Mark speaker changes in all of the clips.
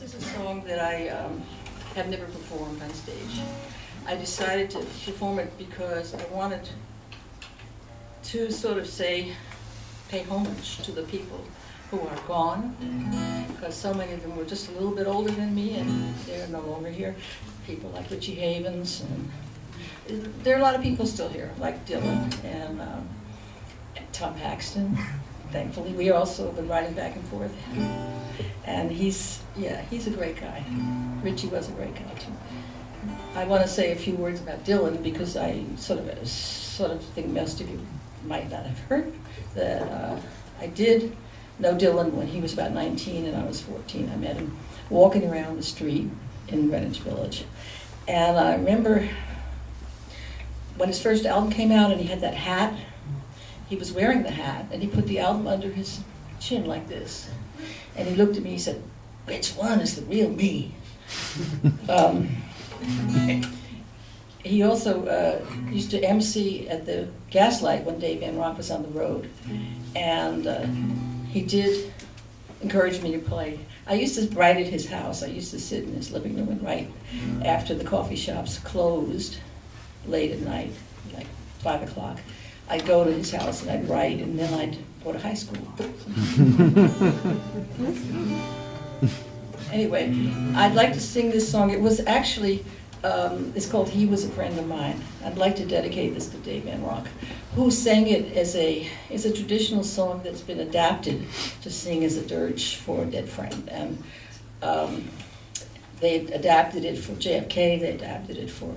Speaker 1: This is a song that I have never performed on stage. I decided to perform it because I wanted to sort of say, pay homage to the people who are gone, because so many of them were just a little bit older than me and they're no longer here. People like Richie Havens, and there are a lot of people still here, like Dylan and Tom Paxton. Thankfully, we also have been riding back and forth. And he's a great guy. Richie was a great guy too. I want to say a few words about Dylan because I sort of think most of you might not have heard that I did know Dylan when he was about 19 and I was 14. I met him walking around the street in Greenwich Village. And I remember when his first album came out and he had that hat, he was wearing the hat and he put the album under his chin like this. And he looked at me, he said, "Which one is the real me?" He also used to MC at the Gaslight when Dave Van Ronk was on the road. And he did encourage me to play. I used to write at his house. I used to sit in his living room and write after the coffee shops closed late at night, like 5 o'clock. I'd go to his house and I'd write, and then I'd go to high school. Anyway, I'd like to sing this song. It was actually, it's called He Was a Friend of Mine. I'd like to dedicate this to Dave Van Ronk, who sang it as a traditional song that's been adapted to sing as a dirge for a dead friend. And they adapted it for JFK, they adapted it for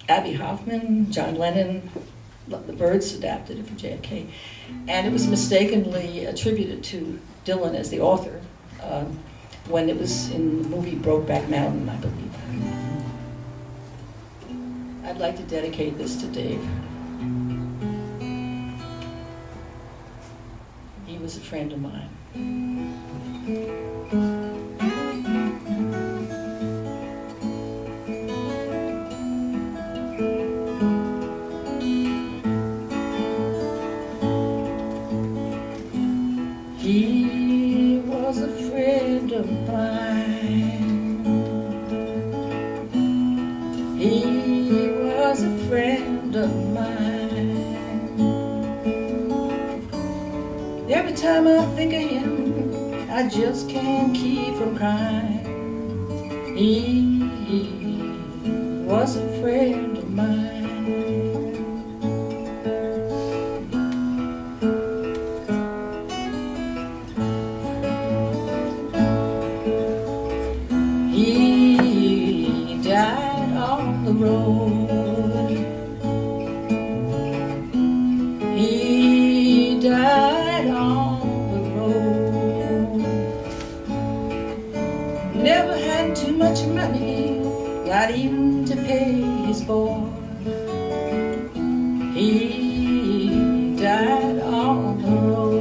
Speaker 1: Abby Hoffman, John Lennon, the Byrds adapted it for JFK. And it was mistakenly attributed to Dylan as the author when it was in the movie Brokeback Mountain, I believe. I'd like to dedicate this to Dave. He was a friend of mine. He was a friend of mine. He was a friend of mine. Every time I think of him, I just can't keep from crying. He was a friend of mine. He died on the road. He died on the road. Never had too much money, not even to pay his board. He died on the road.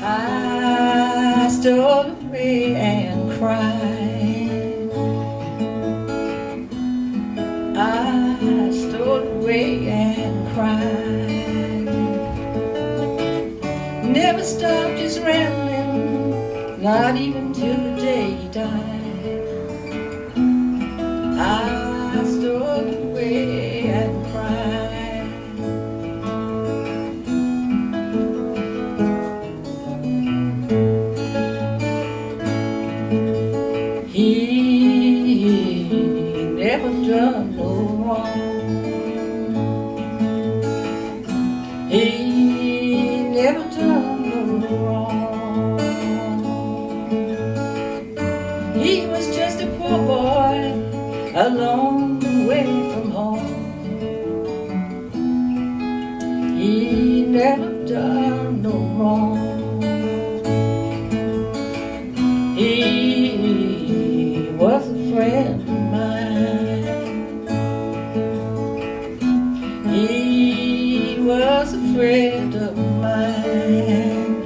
Speaker 1: I stood away and cried. I stood away and cried. Never stopped his rambling, not even till the day he died. I stood away and cried. He never done no wrong. He never done no wrong. He was just a poor boy, a long way from home. He never done no wrong. He was a friend of mine. He was a friend of mine.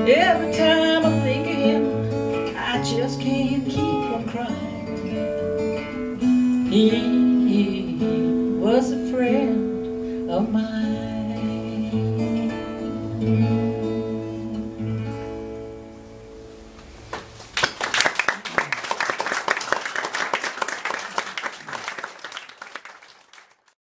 Speaker 1: Every time I think of him, I just can't keep from crying. He was a friend of mine.